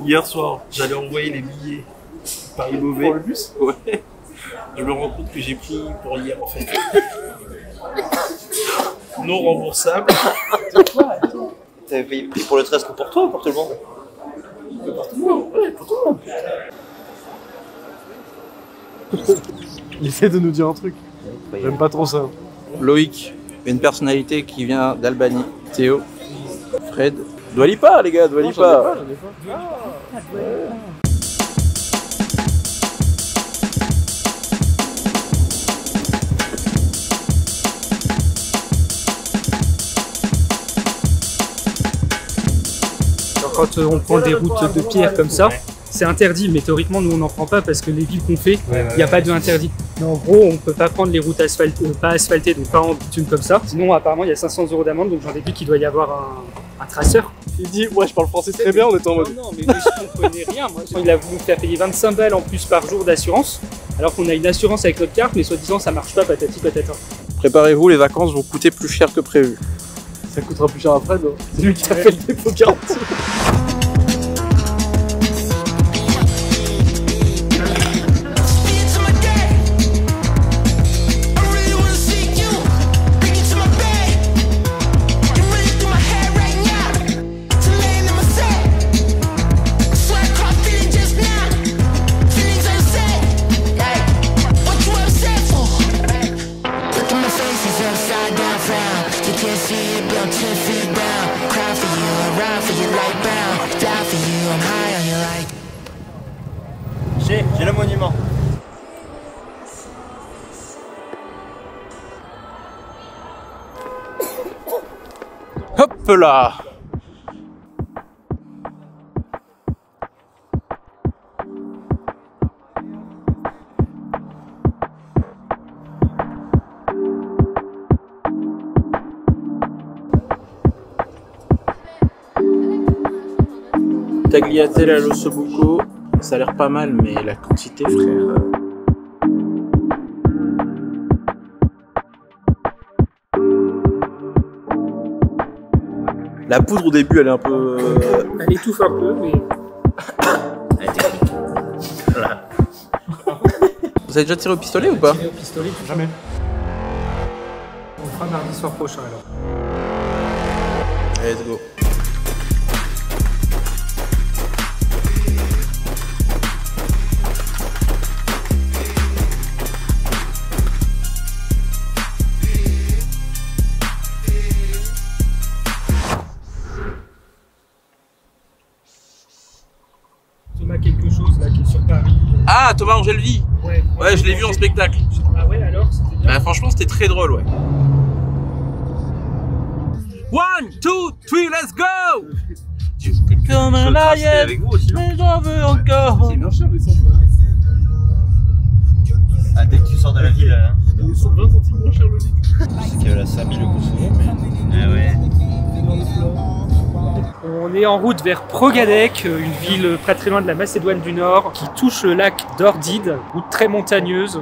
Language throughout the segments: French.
Hier soir, j'allais envoyer les billets Paris-Beauvais. Pour le bus? Ouais. Je me rends compte que j'ai pris pour hier en fait. Non remboursable. T'avais payé pour le 13 que pour toi ou pour tout le monde? Pour tout le monde, ouais, pour tout le monde. Il essaie de nous dire un truc. J'aime pas trop ça. Loïc, une personnalité qui vient d'Albanie. Théo, Fred. Dua Lipa, les gars, Dua Lipa. Quand on prend des routes de pierre comme ça, c'est interdit, mais théoriquement nous on n'en prend pas parce que les villes qu'on fait, il n'y a pas d'interdit. Mais en gros, on ne peut pas prendre les routes pas asphaltées, donc pas en bitume comme ça. Sinon apparemment il y a 500 € d'amende, donc j'en déduis qu'il doit y avoir un traceur. Il dit ouais je parle français très bien, on était en mode. Non mais je ne comprenais rien, moi. Il a voulu me faire payer 25 balles en plus par jour d'assurance, alors qu'on a une assurance avec notre carte, mais soi-disant ça marche pas, patati patata. Préparez-vous, les vacances vont coûter plus cher que prévu. Ça coûtera plus cher à Fred, c'est lui qui a fait le dépôt garanti. J'ai le monument. Hop là. Tagliatelle à l'ossobuco, ça a l'air pas mal, mais la quantité, frère. La poudre au début, elle est un peu. Elle étouffe un peu, mais. Elle est technique. Voilà. Vous avez déjà tiré au pistolet ou pas? Tiré au pistolet, Jamais. On fera mardi soir prochain alors. Let's go. Thomas quelque chose là qui est sur Paris. Ah, Thomas Angelvi. Ouais, je l'ai vu en spectacle. Ah ouais, alors c'était bien. Bah, franchement, c'était très drôle, ouais. 1, 2, 3, let's go! Tu es comme un lion, avec vous aussi, non? mais j'en veux encore. C'est bien cher les centres. Ah, dès que tu sors de la ville, hein. Ils sont 20 centimes moins cher le litre. Je sais qu'il y avait la 5000 au Kosovo, mais. Ah ouais. On est en route vers Progadec, une ville pas très loin de la Macédoine du Nord, qui touche le lac d'Ordide, route très montagneuse,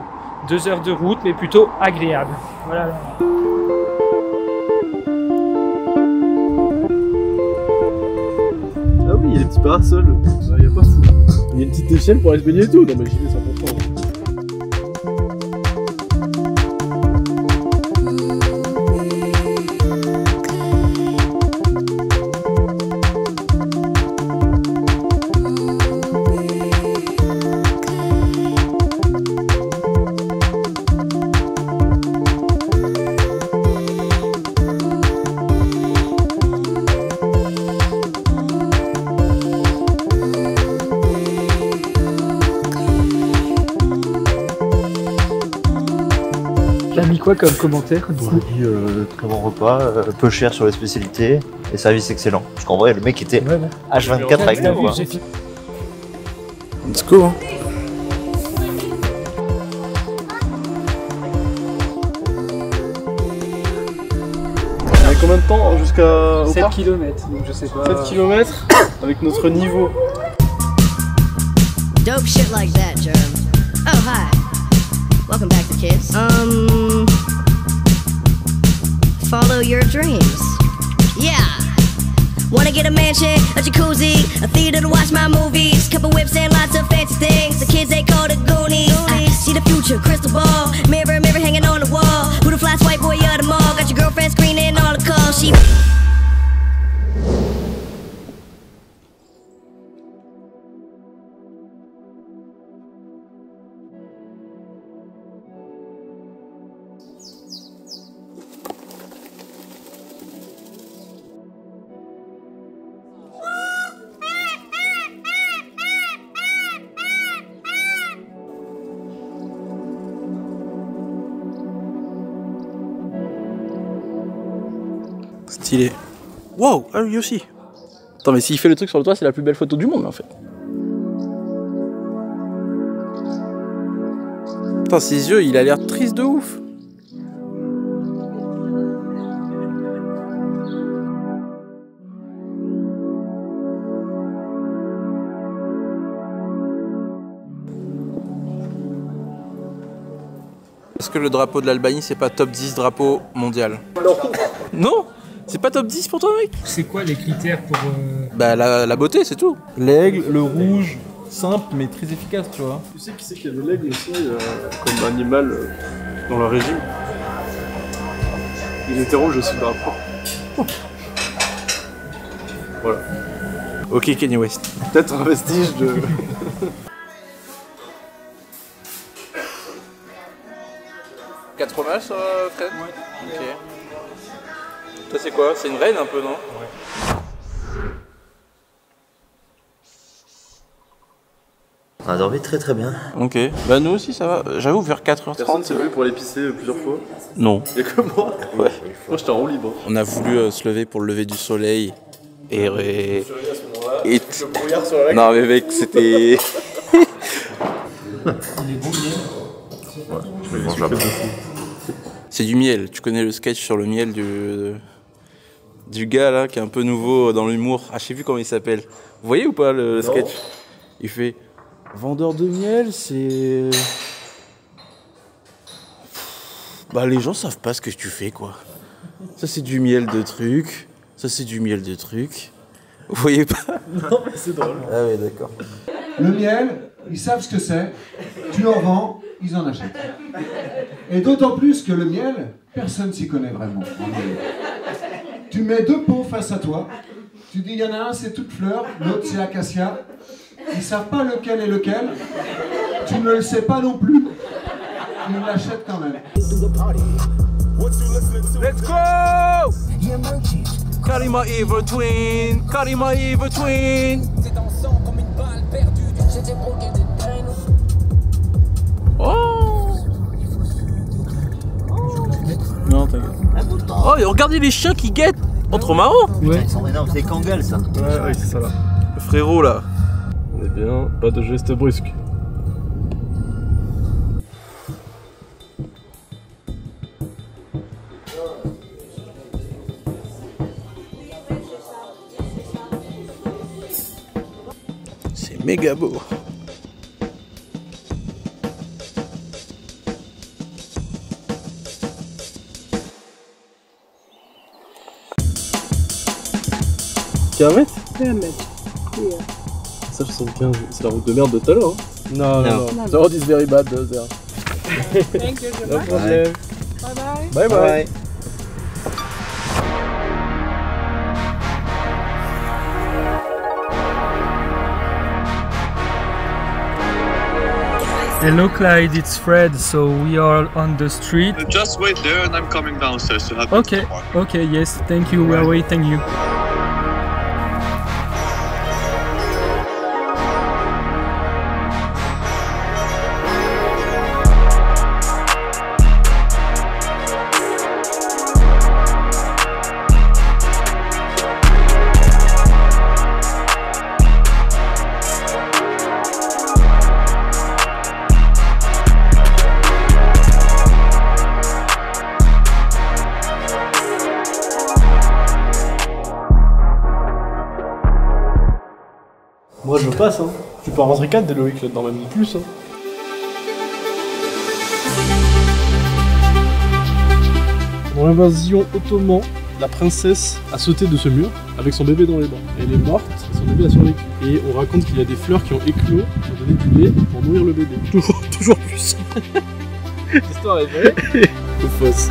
2 heures de route, mais plutôt agréable. Voilà. Ah oui, il y a des petits parasols. Il y a pas fou. Il y a une petite échelle pour aller se baigner et tout. Non mais j'y vais 100%. T'as mis quoi comme commentaire? On a dit très bon repas, peu cher sur les spécialités et service excellent. Parce qu'en vrai, le mec était H24 avec nous, quoi. Let's go, hein. On a combien de temps jusqu'à 7 km, donc je sais pas. 7 km avec notre niveau. Dope shit like that, Jerm. Oh, hi. Welcome back to Kids. Follow your dreams. Yeah. Wanna get a mansion, a jacuzzi, a theater to watch my movies, couple whips and lots of fancy things. The kids they call the Goonies. I see the future, crystal ball, mirror, mirror hanging on the wall. Who the fly white boy of the mall? Got your girlfriend screening all the calls. She. Stylé. Wow, ah lui aussi. Attends, mais s'il fait le truc sur le toit, c'est la plus belle photo du monde en fait. Putain, ses yeux, il a l'air triste de ouf. Est-ce que le drapeau de l'Albanie, c'est pas top 10 drapeau mondial? Non. C'est pas top 10 pour toi, mec? C'est quoi les critères pour... Bah la beauté, c'est tout. L'aigle, le rouge, simple mais très efficace, tu vois. Tu sais qui c'est qu'il y avait l'aigle aussi comme animal dans le régime? Il était rouge aussi le rapport. Voilà. Ok, Kanye West. Peut-être un vestige de... Quatre fromages, Fred? Ouais. Ok. Ça c'est quoi? C'est une reine un peu, non? Ouais. On a dormi très très bien. Ok. Bah nous aussi ça va. J'avoue vers 4h30. Personne s'est levé pour aller pisser plusieurs fois? Non. Y'a que moi? Ouais. Moi j'étais en roue libre. On a voulu se lever pour le lever du soleil. Et... Le brouillard sur la Non mais mec, c'était... Il est bon, C'est du miel. Tu connais le sketch sur le miel du gars là qui est un peu nouveau dans l'humour. Ah, je sais plus comment il s'appelle. Vous voyez ou pas le sketch? Il fait vendeur de miel, c'est... Bah les gens savent pas ce que tu fais quoi. Ça c'est du miel de truc. Ça c'est du miel de truc. Vous voyez pas? Non mais c'est drôle. Ah ouais d'accord. Le miel, ils savent ce que c'est. Tu leur vends, ils en achètent. Et d'autant plus que le miel, personne s'y connaît vraiment. Tu mets deux pots face à toi. Tu dis, il y en a un, c'est toute fleur, l'autre, c'est acacia. Ils savent pas lequel est lequel. Tu ne le sais pas non plus. Ils l'achètent quand même. Let's go! Karima Evil Twin, Karima Evil Twin. Oh! Non, t'inquiète. Oh, et regardez les chiens qui guettent! Oh, trop marrant! Ouais. Ils sont énormes, c'est des Kangals ça. Ouais, c'est ça là. Le frérot là. On est bien, pas de geste brusque. C'est méga beau. Kilomètre? Ça 75, c'est la route de merde de tout à l'heure. Hein. Non, non, non. The road is very bad there. Thank you. No problem. Bye bye. Bye bye. Hello Clyde, it's Fred. So we are on the street. Just wait there and I'm coming downstairs to have Okay, okay, yes, thank you. We are waiting you. Moi je passe, hein. Tu peux en rentrer 4 des Loïc là-dedans, même plus. Hein. Dans l'invasion ottomane, la princesse a sauté de ce mur. avec son bébé dans les bras. Elle est morte, son bébé a survécu. Et on raconte qu'il y a des fleurs qui ont éclos pour donner du lait pour nourrir le bébé. Toujours plus. Cette histoire est vraie ou fausse?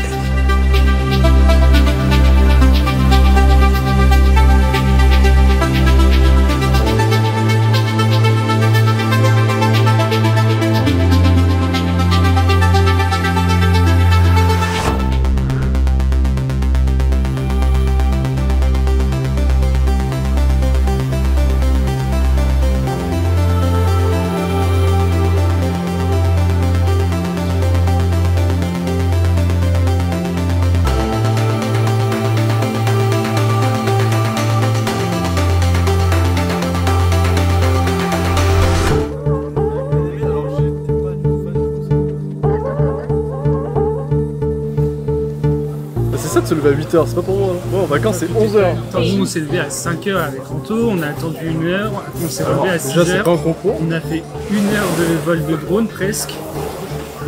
C'est ça de se lever à 8h, c'est pas pour moi. Moi en vacances c'est 11h. Nous on s'est levé à 5h avec Anto, on a attendu 1 heure, on s'est levé à 6h. Déjà c'est pas un concours. On a fait 1 heure de vol de drone presque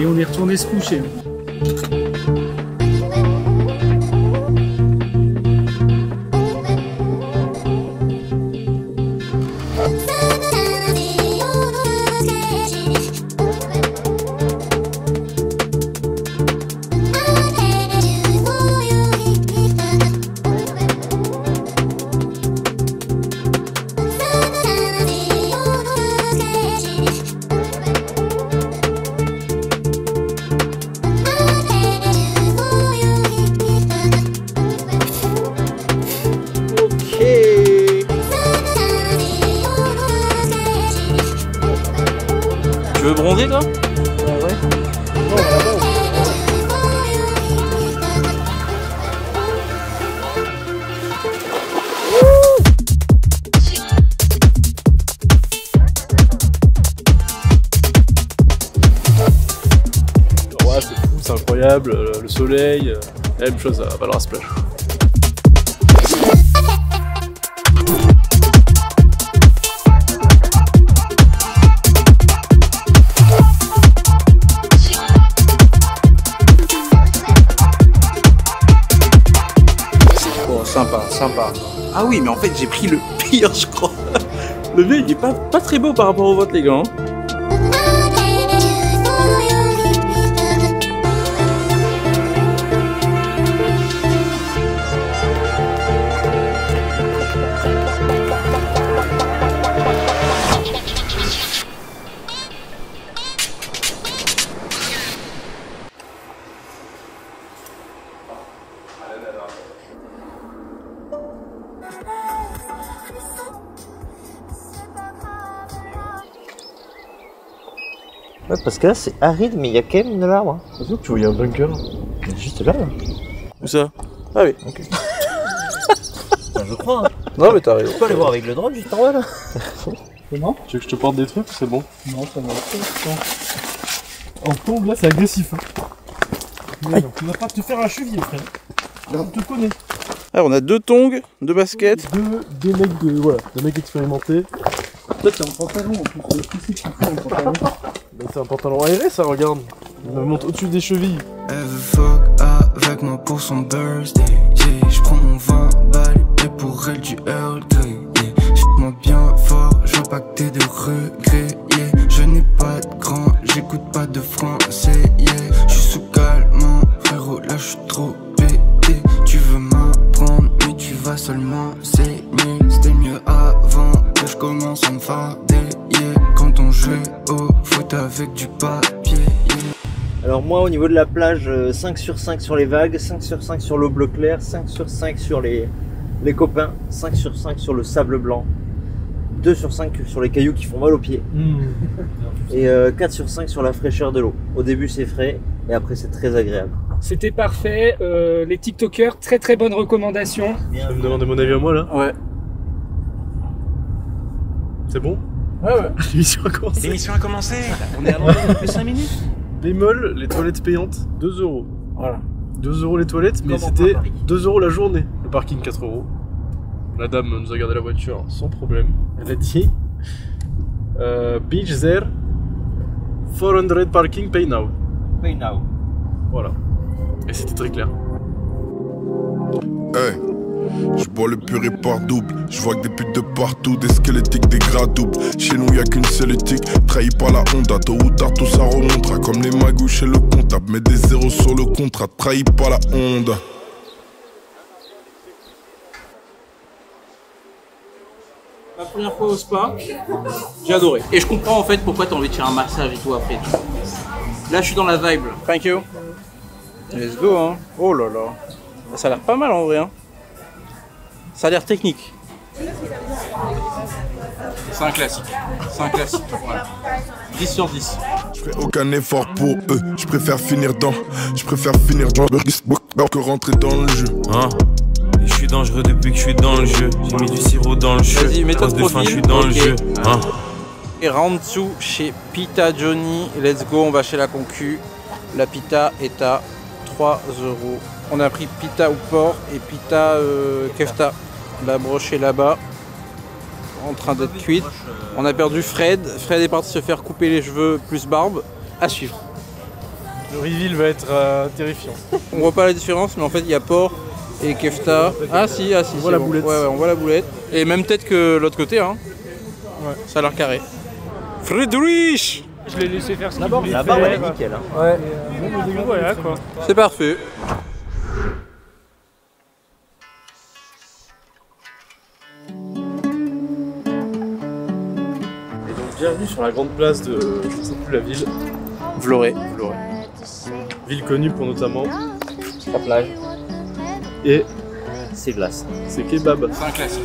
et on est retourné se coucher. Tu veux bronzer toi? Ouais. Ouais, c'est fou, c'est incroyable, le soleil, la même chose à Valras Plage. Sympa. Ah oui, mais en fait, j'ai pris le pire, je crois. Le mien, il est pas très beau par rapport au vôtre, les gars. Hein. Ouais, parce que là c'est aride, mais il y a quand même de l'arbre. Attention, tu vois, il y a un bunker. Il est juste là. Où ça? Ah oui. Ok. Je crois. Hein. Non, mais t'as raison. Tu peux aller voir avec le drone juste en bas là. Comment? Tu veux que je te porte des trucs? C'est bon. Non, ça va. En tombe là, c'est agressif. Hein. Tu vas pas te faire un cheville, frère. Je te connais. Alors, on a 2 tongs, 2 baskets. Des mecs des mecs expérimentés. Toi, t'es en pantalon en plus. Qu'est-ce que tu fais en pantalon? C'est un pantalon aéré, ça, regarde. Il me monte au-dessus des chevilles. Elle veut fuck avec moi pour son birthday. Yeah, j'prends mon 20 balles et pour elle du Earl Grey. Yeah, j'suis-moi bien fort, je veux pas que t'aies de regrets. Yeah, je n'ai pas de grand, j'écoute pas de français. Yeah, j'suis sous calmant, frérot, là j'suis trop pété. Tu veux m'apprendre, mais tu vas seulement saigner. C'était mieux avant que je commence à me farder. Yeah, quand on jouait au foot avec du papier. Yeah. Alors moi au niveau de la plage, 5 sur 5 sur les vagues, 5 sur 5 sur l'eau bleu clair, 5 sur 5 sur les copains, 5 sur 5 sur le sable blanc, 2 sur 5 sur les cailloux qui font mal aux pieds, et 4 sur 5 sur la fraîcheur de l'eau. Au début c'est frais et après c'est très agréable. C'était parfait, les TikTokers, très bonne recommandation. Tu vas me demander mon avis à moi là? Ouais. C'est bon? Ouais. L'émission a commencé. L'émission a commencé. On est à l'antenne depuis 5 minutes. Bémol, les toilettes payantes, 2 €. Voilà. 2 € les toilettes, mais c'était 2 € la journée. Le parking, 4 €. La dame nous a gardé la voiture sans problème. Elle a dit beach there, 400 parking, pay now. Pay now. Voilà. Et c'était très clair. Hey, Je bois le purée par double, je vois que des putes de partout, des squelettiques, des gras doubles. Chez nous y'a qu'une seule éthique, trahi par la Honda. Tôt ou tard tout ça remontera, comme les magouilles chez le comptable. Mets des zéros sur le contrat, trahi par la Honda. Ma première fois au spa, j'ai adoré. Et je comprends en fait pourquoi t'as envie de faire un massage et tout après. Là je suis dans la vibe. Thank you. Let's go hein. Oh là là. Ça a l'air pas mal en vrai hein. Ça a l'air technique. C'est un classique. C'est un classique. Voilà. 10 sur 10. Je ferai aucun effort pour eux. Je préfère finir dans le risque que rentrer dans le jeu. Hein? Je suis dangereux depuis que je suis dans le jeu. J'ai mis du sirop dans le jeu. Vas-y, mets-toi de fin, je suis profil. dans le Ok. jeu. Hein? Et round 2 chez Pita Johnny. Let's go, on va chez la concu. La pita est à 3 €. On a pris pita au porc et pita kefta. La broche est là-bas, en train d'être cuite. On a perdu Fred. Fred est parti se faire couper les cheveux plus barbe. À suivre. Le reveal va être terrifiant. On voit pas la différence, mais en fait il y a porc et kefta. Ah si, On voit la boulette. Ouais, on voit la boulette. Et même tête que l'autre côté, hein. Ouais. Ça a l'air carré. Friedrich! Je l'ai laissé faire ce La barbe, elle est nickel. Hein. Ouais. Voilà quoi. C'est parfait. Et donc bienvenue sur la grande place de, je ne sais plus la ville. Vloré. Ville connue pour notamment La plage. et C'est glace. ses kebabs. C'est un classique.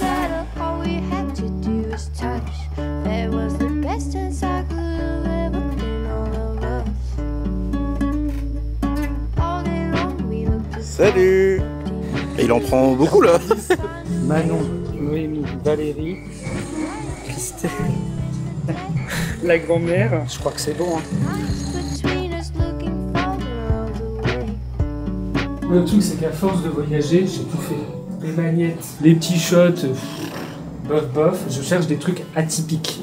Salut! Et il en prend beaucoup là. Manon, Noémie, Valérie, Christelle, la grand-mère. Je crois que c'est bon. Hein. Le truc, c'est qu'à force de voyager, j'ai tout fait. Les magnettes, les petits shots, bof bof. Je cherche des trucs atypiques.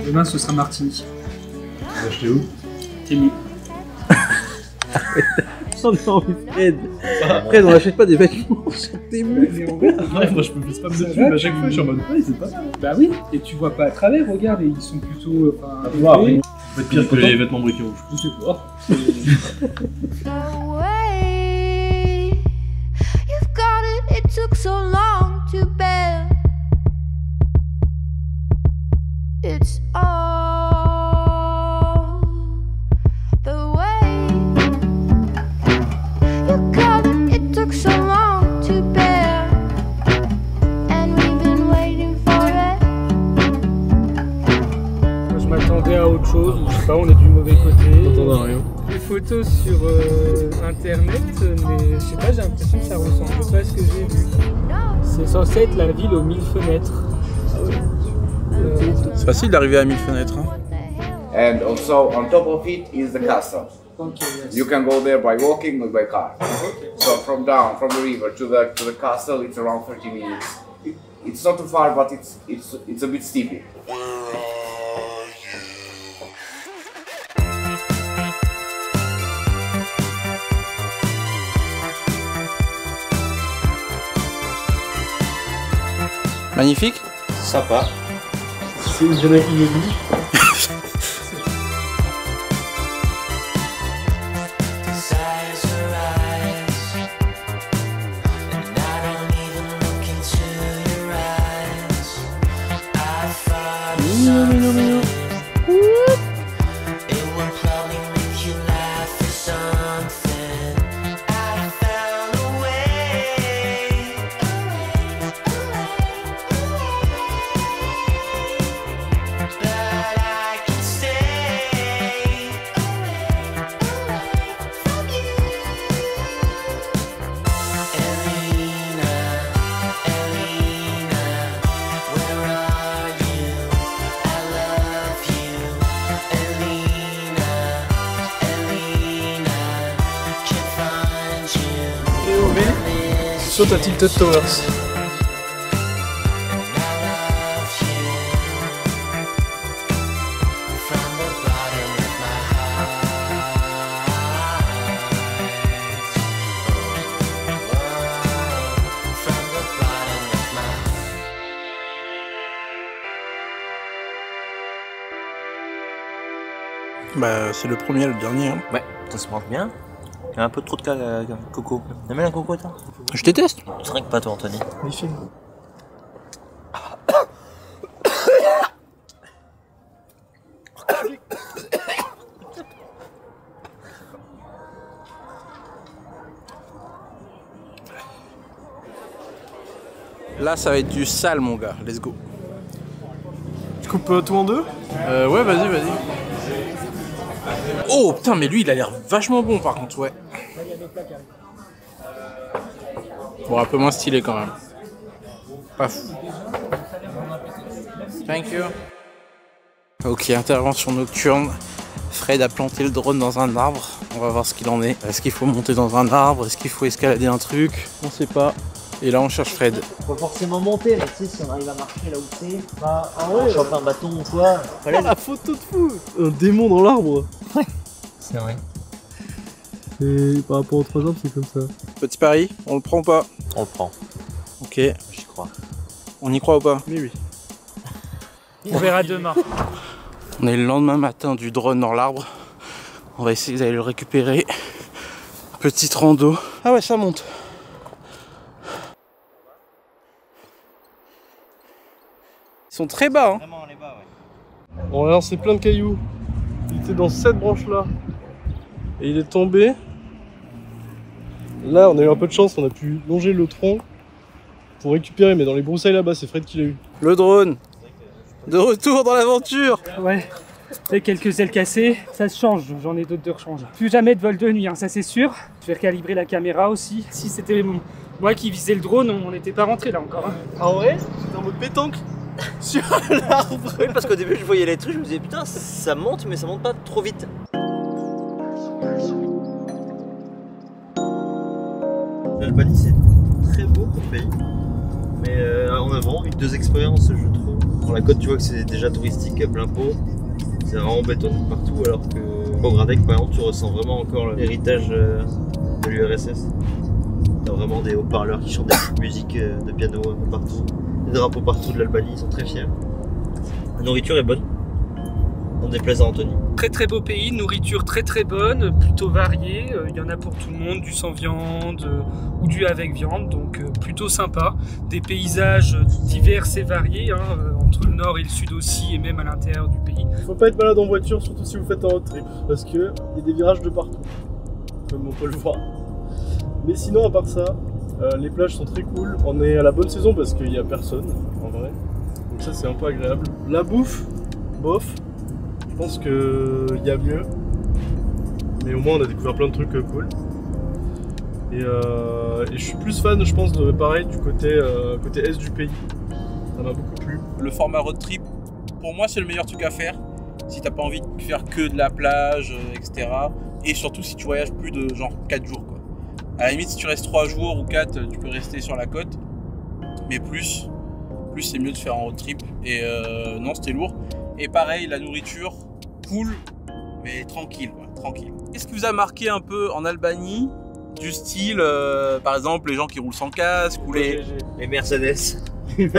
Demain, ce sera Martinique. Vous achetez où? T'es mis. J'en ai envie de Fred. Fred, on n'achète pas des vêtements sur tes murs. Ouais, moi je peux spam de pub à chaque fois, je suis en mode ouais, c'est pas mal. Bah oui, et tu vois pas à travers, regarde, et ils sont plutôt. Enfin, Ça peut être pire que les vêtements briqués rouges. je sais pas. You've got it, it took so long to bear. It's all the way. You got it, it took so long to bear. And we've been waiting for it. Je m'attendais à autre chose, je sais pas, on est du mauvais côté. T'entends rien. Des photos sur internet, mais je sais pas, j'ai l'impression que ça ressemble pas à ce que j'ai vu. C'est censé être la ville aux 1000 fenêtres. C'est facile d'arriver à 1000 fenêtres. Hein. And also on top of it is the castle. Okay, yes. You can go there by walking or by car. So from the river to the castle, it's around 30 minutes. It's not too far, but it's a bit steep. Magnifique. Sympa. C'est une jeune qui le dit. Saute à Tilted Towers. Bah, c'est le premier, le dernier. Hein. Ouais, ça se mange bien. Il y a un peu trop de coco. T'aimes bien la coco, toi? Je déteste. Tu trinques pas, toi, Anthony? Michel. Là, ça va être du sale, mon gars. Let's go. Tu coupes tout en deux? Ouais, vas-y, vas-y. Oh, putain, mais lui, il a l'air vachement bon, par contre, ouais. Bon, un peu moins stylé, quand même. Pas fou. Thank you. Ok, intervention nocturne. Fred a planté le drone dans un arbre. On va voir ce qu'il en est. Est-ce qu'il faut monter dans un arbre? Est-ce qu'il faut escalader un truc? On sait pas. Et là, on cherche Fred. Faut pas forcément monter, mais tu sais, si on arrive à marcher là où c'est, bah, on chope un bâton ou quoi. Oh, la photo de fou! Un démon dans l'arbre! Ouais, c'est vrai. Et par rapport aux 3 arbres, c'est comme ça. Petit pari, on le prend ou pas? On le prend. Ok. J'y crois. On y croit ou pas? Mais oui. On verra demain. On est le lendemain matin du drone dans l'arbre. On va essayer d'aller le récupérer. Petite rando. Ah ouais, ça monte. Ils sont très bas, hein. Vraiment, on est bas, ouais. On a lancé plein de cailloux. Il était dans cette branche là. Et il est tombé. Là, on a eu un peu de chance, on a pu longer le tronc pour récupérer, mais dans les broussailles là-bas, c'est Fred qui l'a eu. Le drone. De retour dans l'aventure. Ouais. Et quelques ailes cassées, ça se change, j'en ai d'autres de rechange. Plus jamais de vol de nuit, hein, ça c'est sûr. Je vais recalibrer la caméra aussi. Si c'était moi qui visais le drone, on n'était pas rentré là encore. Hein. Ah ouais? J'étais en mode pétanque sur l'arbre. Oui, parce qu'au début je voyais les trucs, je me disais putain, ça monte, mais ça monte pas trop vite. L'Albanie c'est très beau comme pays, mais on a vraiment eu 2 expériences, je trouve. Sur la côte, tu vois que c'est déjà touristique à plein pot. C'est vraiment bétonné partout, alors que au Gradec, par exemple, tu ressens vraiment encore l'héritage de l'URSS. T'as vraiment des haut-parleurs qui chantent des petites musiques de piano partout. Des drapeaux partout de l'Albanie, ils sont très fiers. La nourriture est bonne. On déplaise à Anthony. Très très beau pays, nourriture très très bonne, plutôt variée. Il y en a pour tout le monde, du sans viande ou du avec viande, donc plutôt sympa. Des paysages divers et variés, hein, entre le nord et le sud aussi, et même à l'intérieur du pays. Faut pas être malade en voiture, surtout si vous faites un road trip, parce que y a des virages de partout, comme on peut le voir. Mais sinon, à part ça, les plages sont très cool. On est à la bonne saison parce qu'il y a personne, en vrai. Donc ça, c'est un peu agréable. La bouffe, bof. Je pense qu'il y a mieux, mais au moins on a découvert plein de trucs cool. Et je suis plus fan, je pense, pareil, du côté est du pays. Ça m'a beaucoup plu. Le format road trip, pour moi, c'est le meilleur truc à faire. Si t'as pas envie de faire que de la plage, etc. Et surtout si tu voyages plus de genre 4 jours, quoi. À la limite, si tu restes 3 jours ou 4, tu peux rester sur la côte. Mais plus c'est mieux de faire un road trip. Et non, c'était lourd. Et pareil, la nourriture, cool, mais tranquille, quoi, tranquille. Qu'est-ce qui vous a marqué un peu en Albanie, du style, par exemple, les gens qui roulent sans casque ou les Mercedes. Les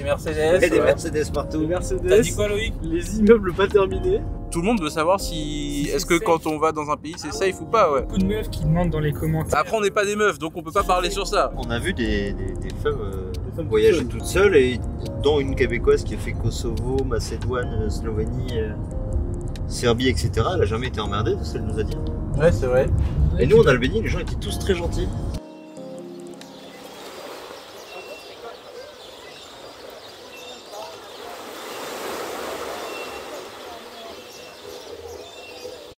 Mercedes. Et des Mercedes partout. Les Mercedes. T'as dit quoi, Loïc? Les immeubles pas terminés. Tout le monde veut savoir si est-ce que quand on va dans un pays c'est safe ou pas, ouais. Beaucoup de meufs qui demandent dans les commentaires. Après, on n'est pas des meufs, donc on peut pas parler sur ça. On a vu des femmes voyager toutes seules, et dont une québécoise qui a fait Kosovo, Macédoine, Slovénie, Serbie, etc. Elle a jamais été emmerdée de ce qu'elle nous a dit. Ouais, c'est vrai. Et nous en Albanie, les gens étaient tous très gentils.